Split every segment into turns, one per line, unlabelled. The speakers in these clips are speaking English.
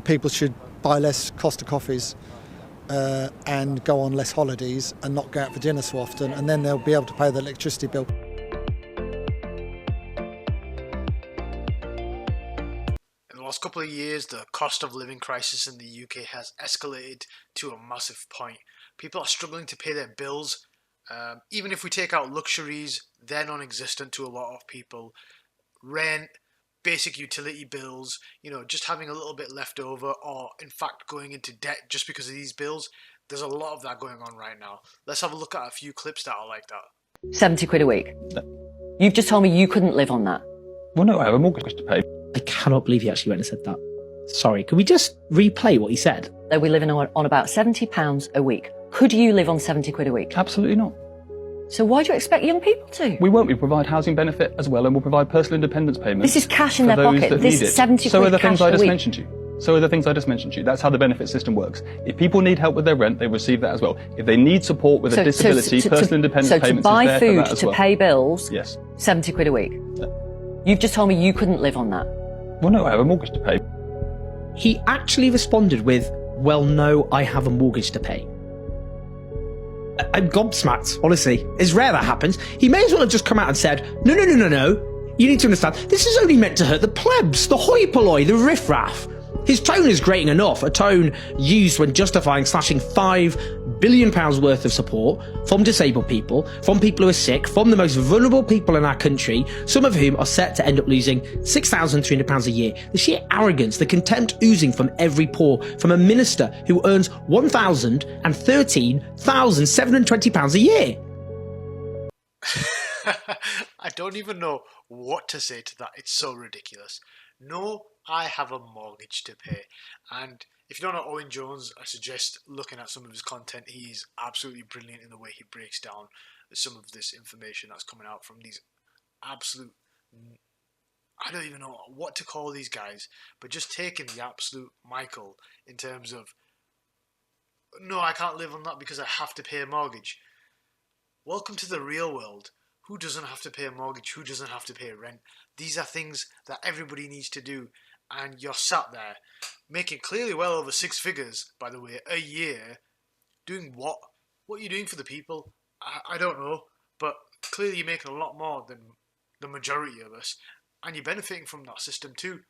People should buy less Costa coffees and go on less holidays and not go out for dinner so often, and then they'll be able to pay their electricity bill.
In the last couple of years, the cost of living crisis in the UK has escalated to a massive point. People are struggling to pay their bills. Even if we take out luxuries, they're non-existent to a lot of people. Rent, basic utility bills, just having a little bit left over, or in fact going into debt just because of these bills. There's a lot of that going on right now. Let's have a look at a few clips that are like that.
70 quid a week. You've just told me you couldn't live on that.
Well, no, I have a mortgage to pay.
I cannot believe he actually went and said that. Sorry, can we just replay what he said?
That we're living on about £70 a week. Could you live on 70 quid a week?
Absolutely not.
So why do you expect young people to?
We won't. We provide housing benefit as well, and we'll provide personal independence payments.
This is cash in their pocket. This is 70
so
quid
are the
cash
things I
a
just
week.
mentioned to you. So are the things I just mentioned to you. That's how the benefit system works. If people need help with their rent, they receive that as well. If they need support with a disability, personal independence payments is there for that as well.
So to buy food, to pay bills,
yes,
70 quid a week.
Yeah.
You've just told me you couldn't live on that.
Well, no, I have a mortgage to pay.
He actually responded with, well, no, I have a mortgage to pay. I'm gobsmacked, honestly. It's rare that happens. He may as well have just come out and said, no. You need to understand, this is only meant to hurt the plebs, the hoi polloi, the riffraff. His tone is grating enough, a tone used when justifying slashing £5 billion worth of support from disabled people, from people who are sick, from the most vulnerable people in our country, some of whom are set to end up losing £6,300 a year. The sheer arrogance, the contempt oozing from every pore from a minister who earns £1,013,720 a year.
I don't even know what to say to that. It's so ridiculous. No, I have a mortgage to pay. And if you don't know Owen Jones, I suggest looking at some of his content. He's absolutely brilliant in the way he breaks down some of this information that's coming out from these absolute... I don't even know what to call these guys, but just taking the absolute Michael in terms of, no, I can't live on that because I have to pay a mortgage. Welcome to the real world. Who doesn't have to pay a mortgage? Who doesn't have to pay rent? These are things that everybody needs to do. And you're sat there making clearly well over six figures, by the way, a year. Doing what? What are you doing for the people? I don't know. But clearly you're making a lot more than the majority of us. And you're benefiting from that system too.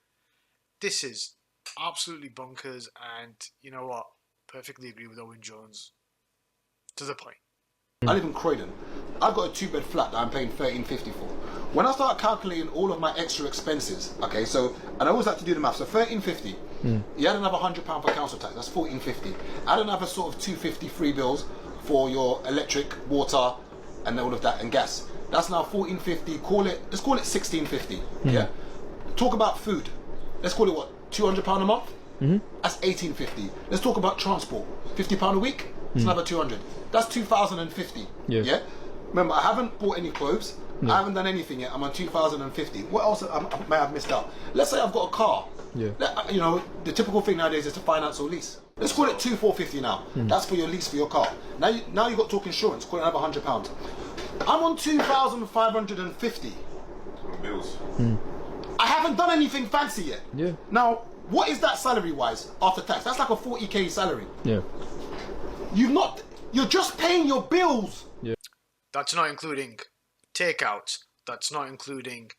This is absolutely bonkers. And you know what? Perfectly agree with Owen Jones. To the point.
I live in Croydon. I've got a two-bed flat that I'm paying $13.50 for. When I start calculating all of my extra expenses, okay, so, and I always like to do the math, so $13.50, you add another £100 for council tax, that's $14.50. Add another sort of $2.50 free bills for your electric, water, and all of that, and gas. That's now $14.50, let's call it $16.50, yeah? Talk about food. Let's call it what, £200 a month? That's $18.50. Let's talk about transport. £50 a week? It's another 200. That's 2,050. Yeah. Remember, I haven't bought any clothes. I haven't done anything yet. I'm on 2,050. What else may I have missed out? Let's say I've got a car. You know, the typical thing nowadays is to finance or lease. Let's call it $2,450 now. That's for your lease for your car. Now you've got to talk insurance. Call it another £100. I'm on 2,550.
Bills.
I haven't done anything fancy yet. Now, what is that salary-wise after tax? That's like a 40k salary. You're just paying your bills.
That's not including takeouts. That's not including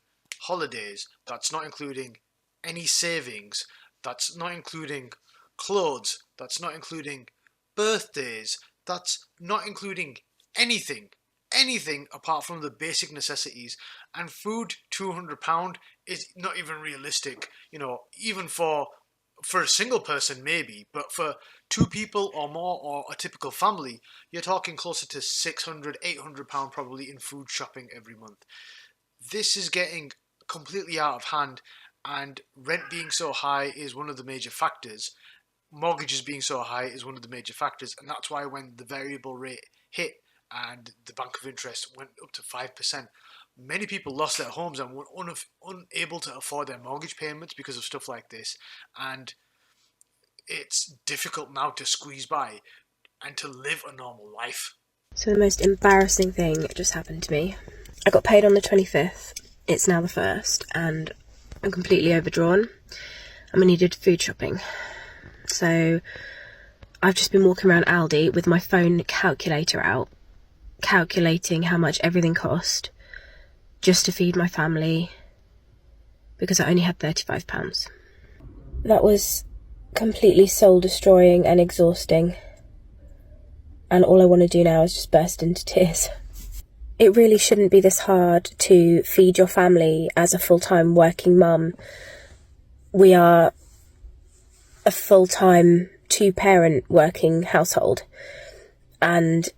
holidays. That's not including any savings. That's not including clothes. That's not including birthdays. That's not including anything. Anything apart from the basic necessities. And food, £200 is not even realistic. You know, even for a single person maybe, but for two people or more, or a typical family, you're talking closer to £600, £800 probably in food shopping every month. This is getting completely out of hand, and rent being so high is one of the major factors. Mortgages being so high is one of the major factors, and that's why when the variable rate hit and the bank of interest went up to 5%, many people lost their homes and were unable to afford their mortgage payments because of stuff like this. And it's difficult now to squeeze by and to live a normal life.
So the most embarrassing thing just happened to me. I got paid on the 25th. It's now the 1st, and I'm completely overdrawn. And we needed food shopping. So I've just been walking around Aldi with my phone calculator out, calculating how much everything cost just to feed my family, because I only had £35. That was completely soul destroying and exhausting, and all I want to do now is just burst into tears. It really shouldn't be this hard to feed your family as a full-time working mum. We are a full-time 2-parent working household, and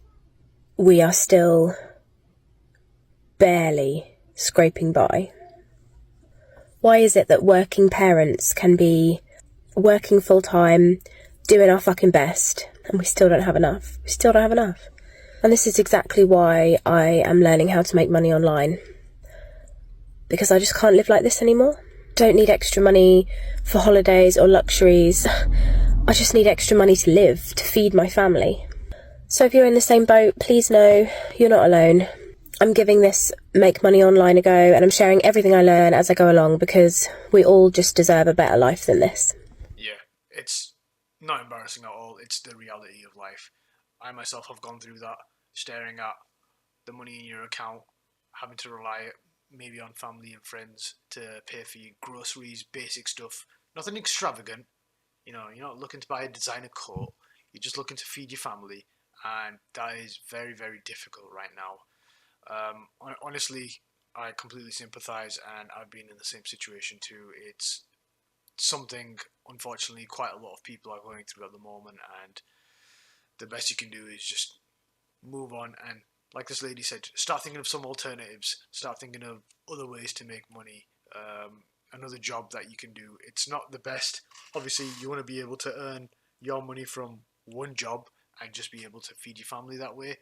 we are still barely scraping by. Why is it that working parents can be working full-time, doing our fucking best, and we still don't have enough? We still don't have enough. And this is exactly why I am learning how to make money online. Because I just can't live like this anymore. Don't need extra money for holidays or luxuries. I just need extra money to live, to feed my family. So if you're in the same boat, please know you're not alone. I'm giving this Make Money Online a go, and I'm sharing everything I learn as I go along, because we all just deserve a better life than this.
Yeah, it's not embarrassing at all. It's the reality of life. I myself have gone through that, staring at the money in your account, having to rely maybe on family and friends to pay for your groceries, basic stuff. Nothing extravagant. You know, you're not looking to buy a designer coat. You're just looking to feed your family, and that is very, very difficult right now. Honestly, I completely sympathise, and I've been in the same situation too. It's something, unfortunately, quite a lot of people are going through at the moment, and the best you can do is just move on and, like this lady said, start thinking of some alternatives, start thinking of other ways to make money, another job that you can do. It's not the best. Obviously, you want to be able to earn your money from one job and just be able to feed your family that way.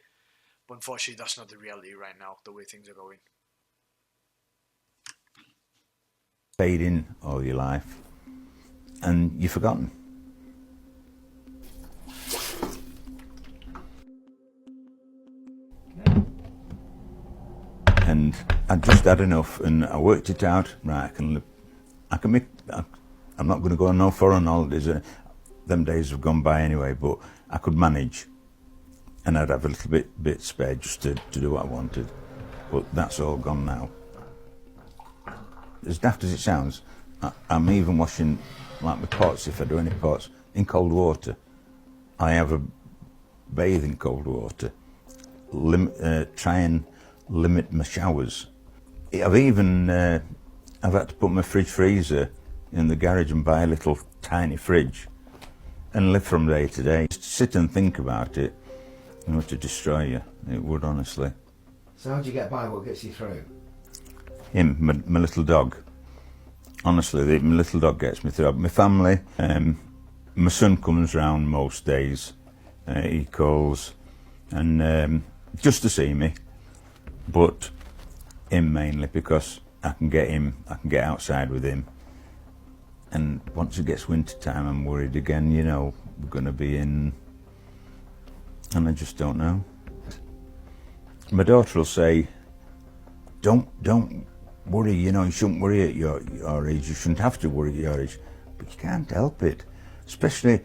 But unfortunately, that's not the reality right now, the way things are going.
Paid in all your life and you've forgotten. And I just had enough, and I worked it out. Right, I can make. I'm not going to go on no foreign holidays. Them days have gone by anyway. But I could manage, and I'd have a little bit spare just to do what I wanted. But that's all gone now. As daft as it sounds, I'm even washing like my pots, if I do any pots, in cold water. I have a bathe in cold water. Try and limit my showers. I've even I've had to put my fridge freezer in the garage and buy a little tiny fridge and live from day to day. Just sit and think about it, you know, to destroy you. It would, honestly.
So how do you get by? What gets you through?
Him, my little dog. Honestly, my little dog gets me through. My family, my son comes round most days. He calls and just to see me, but him mainly because I can get outside with him. And once it gets winter time, I'm worried again, you know, we're going to be in, and I just don't know. My daughter will say, don't worry, you know, you shouldn't worry at your age, you shouldn't have to worry at your age, but you can't help it, especially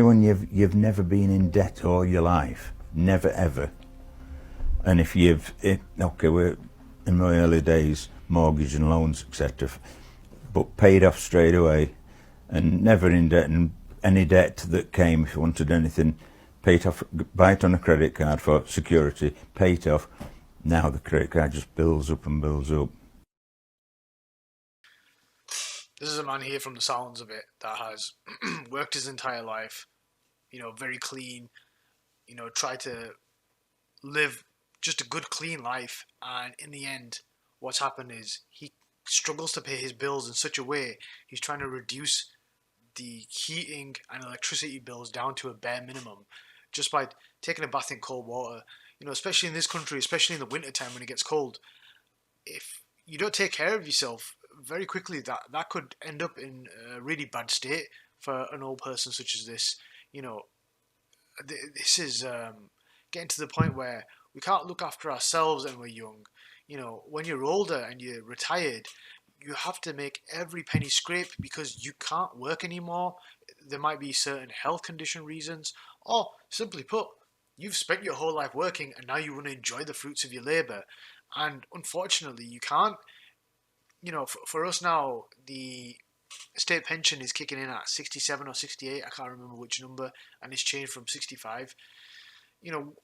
when you've never been in debt all your life, never ever. And if okay, we're in my early days, mortgage and loans, etc., but paid off straight away, and never in debt, and any debt that came, if you wanted anything, paid off, buy it on a credit card for security, pay it off. Now the credit card just builds up and builds up.
This is a man here, from the sounds of it, that has worked his entire life, you know, very clean, you know, tried to live just a good, clean life, and in the end, what's happened is he struggles to pay his bills in such a way. He's trying to reduce the heating and electricity bills down to a bare minimum just by taking a bath in cold water. You know, especially in this country, especially in the winter time when it gets cold, if you don't take care of yourself, very quickly that could end up in a really bad state for an old person such as this. You know, this is getting to the point where we can't look after ourselves and we're young. You know, when you're older and you're retired, you have to make every penny scrape because you can't work anymore. There might be certain health condition reasons, or simply put, you've spent your whole life working and now you want to enjoy the fruits of your labour. And unfortunately, you can't. You know, for us now, the state pension is kicking in at 67 or 68, I can't remember which number, and it's changed from 65. You know,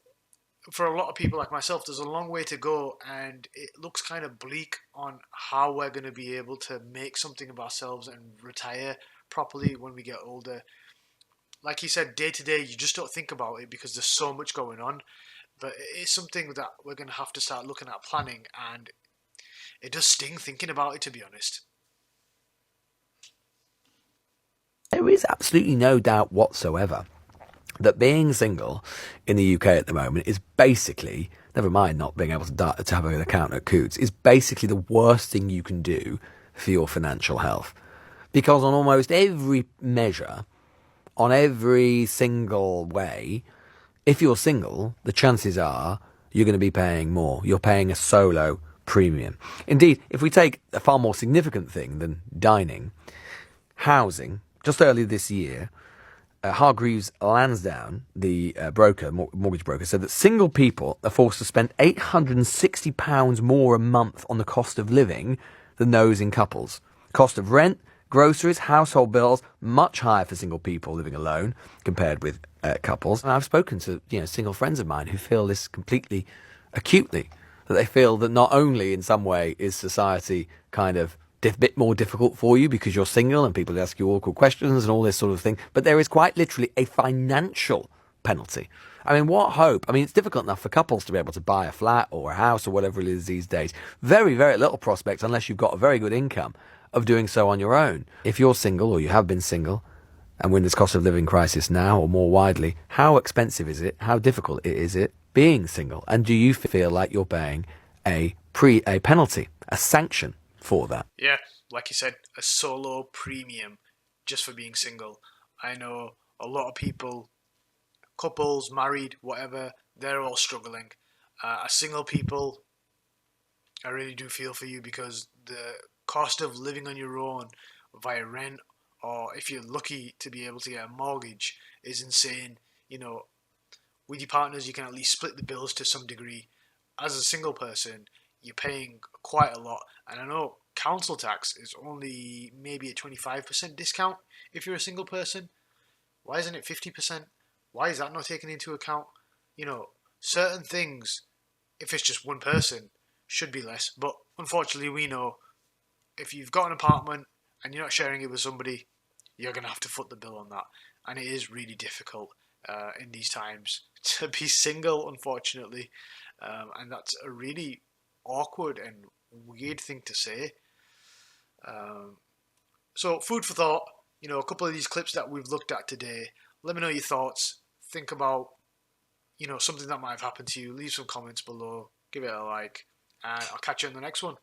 for a lot of people like myself, there's a long way to go, and it looks kind of bleak on how we're going to be able to make something of ourselves and retire properly when we get older. Like you said, day to day, you just don't think about it because there's so much going on. But it's something that we're going to have to start looking at planning, and it does sting thinking about it, to be honest.
There is absolutely no doubt whatsoever that being single in the UK at the moment is basically, never mind not being able to have an account at Coutts, is basically the worst thing you can do for your financial health. Because on almost every measure, on every single way, if you're single, the chances are you're going to be paying more. You're paying a solo premium. Indeed, if we take a far more significant thing than dining, housing, just earlier this year, Hargreaves Lansdown, the mortgage broker, said that single people are forced to spend £860 more a month on the cost of living than those in couples. Cost of rent, groceries, household bills, much higher for single people living alone compared with couples. And I've spoken to single friends of mine who feel this completely acutely, that they feel that not only in some way is society kind of bit more difficult for you because you're single and people ask you awkward questions and all this sort of thing, but there is quite literally a financial penalty. I mean, what hope? I mean, it's difficult enough for couples to be able to buy a flat or a house or whatever it is these days. Very, very little prospect, unless you've got a very good income, of doing so on your own. If you're single or you have been single, and we're in this cost of living crisis now or more widely, how expensive is it? How difficult is it being single? And do you feel like you're paying a penalty, a sanction for that?
Yeah, like you said, a solo premium just for being single. I know a lot of people, couples, married, whatever, they're all struggling. As single people, I really do feel for you because the cost of living on your own via rent, or if you're lucky to be able to get a mortgage, is insane. You know, with your partners, you can at least split the bills to some degree. As a single person, you're paying quite a lot. And I know council tax is only maybe a 25% discount if you're a single person. Why isn't it 50%? Why is that not taken into account? You know, certain things, if it's just one person, should be less. But unfortunately, we know if you've got an apartment and you're not sharing it with somebody, you're going to have to foot the bill on that. And it is really difficult in these times to be single, unfortunately. And that's a really awkward and weird thing to say. So food for thought, you know, a couple of these clips that we've looked at today. Let me know your thoughts. Think about, you know, something that might have happened to you. Leave some comments below. Give it a like. And I'll catch you in the next one.